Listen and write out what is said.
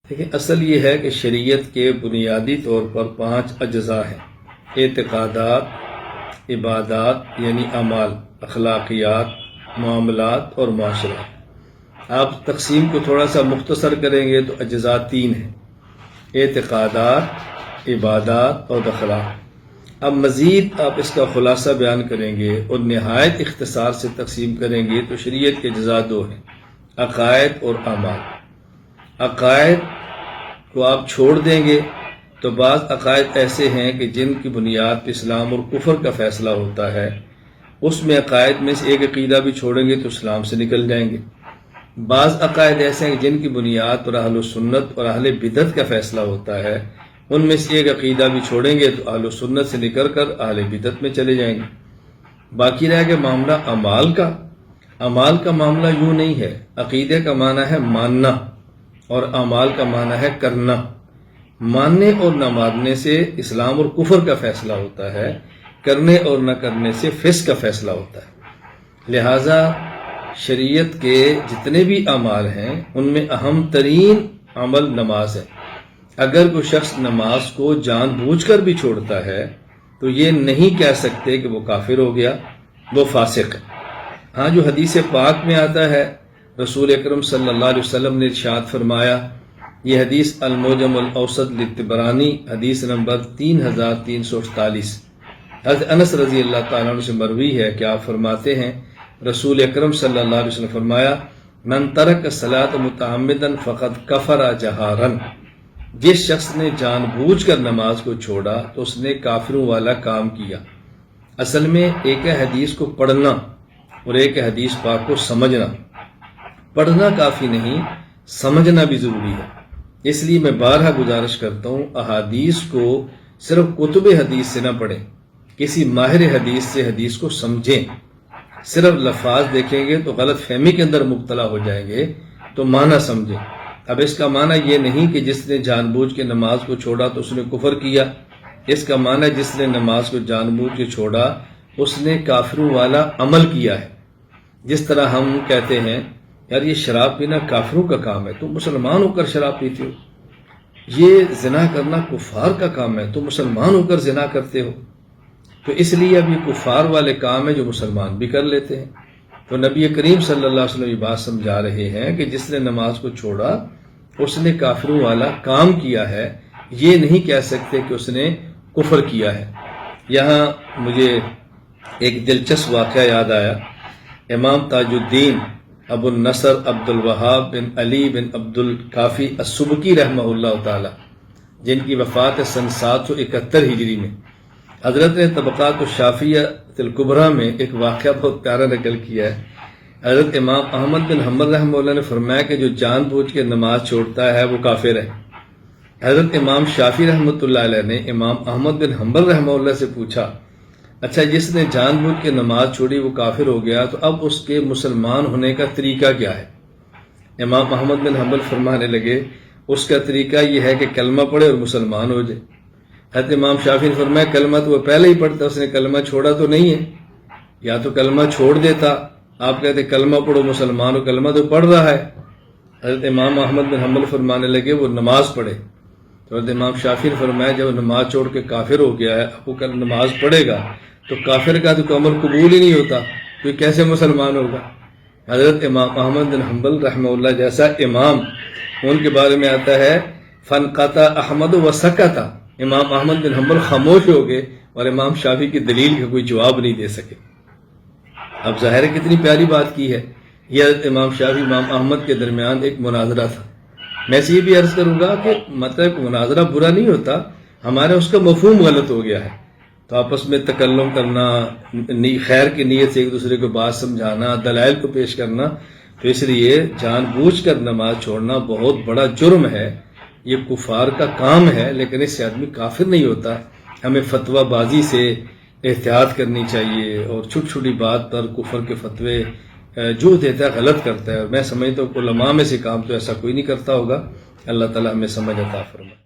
دیکھیں، اصل یہ ہے کہ شریعت کے بنیادی طور پر 5 اجزاء ہیں: اعتقادات، عبادات یعنی اعمال، اخلاقیات، معاملات اور معاشرات۔ آپ تقسیم کو تھوڑا سا مختصر کریں گے تو اجزاء 3 ہیں: اعتقادات، عبادات اور اخلاق۔ اب مزید آپ اس کا خلاصہ بیان کریں گے اور نہایت اختصار سے تقسیم کریں گے تو شریعت کے اجزاء 2 ہیں: عقائد اور اعمال۔ عقائد کو آپ چھوڑ دیں گے تو بعض عقائد ایسے ہیں کہ جن کی بنیاد پہ اسلام اور کفر کا فیصلہ ہوتا ہے، اس میں عقائد میں سے ایک عقیدہ بھی چھوڑیں گے تو اسلام سے نکل جائیں گے۔ بعض عقائد ایسے ہیں جن کی بنیاد پر اہل سنت اور اہل بدعت کا فیصلہ ہوتا ہے، ان میں سے ایک عقیدہ بھی چھوڑیں گے تو اہل سنت سے نکل کر اہل بدعت میں چلے جائیں گے۔ باقی رہ گیا معاملہ اعمال کا۔ اعمال کا معاملہ یوں نہیں ہے، عقیدے کا معنی ہے ماننا اور اعمال کا معنی ہے کرنا۔ ماننے اور نہ ماننے سے اسلام اور کفر کا فیصلہ ہوتا ہے، کرنے اور نہ کرنے سے فسق کا فیصلہ ہوتا ہے۔ لہذا شریعت کے جتنے بھی اعمال ہیں ان میں اہم ترین عمل نماز ہے۔ اگر کوئی شخص نماز کو جان بوجھ کر بھی چھوڑتا ہے تو یہ نہیں کہہ سکتے کہ وہ کافر ہو گیا، وہ فاسق ہے۔ ہاں، جو حدیث پاک میں آتا ہے، رسول اکرم صلی اللہ علیہ وسلم نے ارشاد فرمایا، یہ حدیث المعجم الاوسط للطبرانی حدیث نمبر 3348، حضرت انس رضی اللہ تعالیٰ عنہ سے مروی ہے کہ آپ فرماتے ہیں، رسول اکرم صلی اللہ علیہ وسلم فرمایا، من ترک الصلاۃ متعمدا فقد کفر جہارا، جس شخص نے جان بوجھ کر نماز کو چھوڑا تو اس نے کافروں والا کام کیا۔ اصل میں ایک ہے حدیث کو پڑھنا اور ایک ہے حدیث پاک کو سمجھنا۔ پڑھنا کافی نہیں، سمجھنا بھی ضروری ہے۔ اس لیے میں بارہا گزارش کرتا ہوں، احادیث کو صرف کتب حدیث سے نہ پڑھیں، کسی ماہر حدیث سے حدیث کو سمجھیں۔ صرف لفاظ دیکھیں گے تو غلط فہمی کے اندر مبتلا ہو جائیں گے، تو معنی سمجھیں۔ اب اس کا معنی یہ نہیں کہ جس نے جان بوجھ کے نماز کو چھوڑا تو اس نے کفر کیا۔ اس کا معنی جس نے نماز کو جان بوجھ کے چھوڑا اس نے کافروں والا عمل کیا ہے۔ جس طرح ہم کہتے ہیں، یار یہ شراب پینا کافروں کا کام ہے، تم مسلمان ہو کر شراب پیتے ہو۔ یہ زنا کرنا کفار کا کام ہے، تم مسلمان ہو کر زنا کرتے ہو۔ تو اس لیے اب یہ کفار والے کام ہے جو مسلمان بھی کر لیتے ہیں۔ تو نبی کریم صلی اللہ علیہ وسلم یہ بات سمجھا رہے ہیں کہ جس نے نماز کو چھوڑا اس نے کافروں والا کام کیا ہے، یہ نہیں کہہ سکتے کہ اس نے کفر کیا ہے۔ یہاں مجھے ایک دلچسپ واقعہ یاد آیا۔ امام تاج الدین ابو النصر عبد الوہاب بن علی بن عبد الکافی السبکی رحمہ اللہ تعالی، جن کی وفات سن 771 ہجری میں، حضرت نے طبقات الشافعیہ الکبریٰ میں ایک واقعہ بہت پیارا نقل کیا ہے۔ حضرت امام احمد بن حنبل رحمہ اللہ نے فرمایا کہ جو جان بوجھ کے نماز چھوڑتا ہے وہ کافر ہے۔ حضرت امام شافعی رحمۃ اللہ علیہ نے امام احمد بن حنبل رحمہ اللہ سے پوچھا، اچھا جس نے جان بوجھ کے نماز چھوڑی وہ کافر ہو گیا، تو اب اس کے مسلمان ہونے کا طریقہ کیا ہے؟ امام احمد بن حنبل فرمانے لگے، اس کا طریقہ یہ ہے کہ کلمہ پڑھے اور مسلمان ہو جائے۔ حضرت امام شافعی نے فرمایا، کلمہ تو وہ پہلے ہی پڑھتا، اس نے کلمہ چھوڑا تو نہیں ہے۔ یا تو کلمہ چھوڑ دیتا، آپ کہتے کلمہ پڑھو مسلمان ہو، کلمہ تو پڑھ رہا ہے۔ حضرت امام احمد بن حنبل فرمانے لگے وہ نماز پڑھے۔ تو حضرت امام شافعی نے فرمایا جب نماز چھوڑ کے کافر ہو گیا ہے، اب وہ کل نماز پڑھے گا تو کافر کا تو عمل قبول ہی نہیں ہوتا، تو کیسے مسلمان ہوگا؟ حضرت امام احمد بن حنبل رحمہ اللہ جیسا امام، ان کے بارے میں آتا ہے فنقطع احمد وسکت، امام احمد بن حنبل خاموش ہو گئے اور امام شافعی کی دلیل کا کوئی جواب نہیں دے سکے۔ اب ظاہر ہے کتنی پیاری بات کی ہے۔ یہ حضرت امام شافعی امام احمد کے درمیان ایک مناظرہ تھا۔ میں سے یہ بھی عرض کروں گا کہ مطلب مناظرہ برا نہیں ہوتا، ہمارے اس کا مفہوم غلط ہو گیا ہے۔ تو آپس میں تکلم کرنا، خیر کی نیت سے ایک دوسرے کو بات سمجھانا، دلائل کو پیش کرنا، تو اس لیے جان بوجھ کر نماز چھوڑنا بہت بڑا جرم ہے، یہ کفار کا کام ہے، لیکن اس سے آدمی کافر نہیں ہوتا۔ ہمیں فتویٰ بازی سے احتیاط کرنی چاہیے، اور چھوٹی چھوٹی بات پر کفر کے فتوے جو دیتا ہے غلط کرتا ہے، اور میں سمجھتا ہوں علماء میں سے کام تو ایسا کوئی نہیں کرتا ہوگا۔ اللہ تعالیٰ ہمیں سمجھ عطا فرمائے۔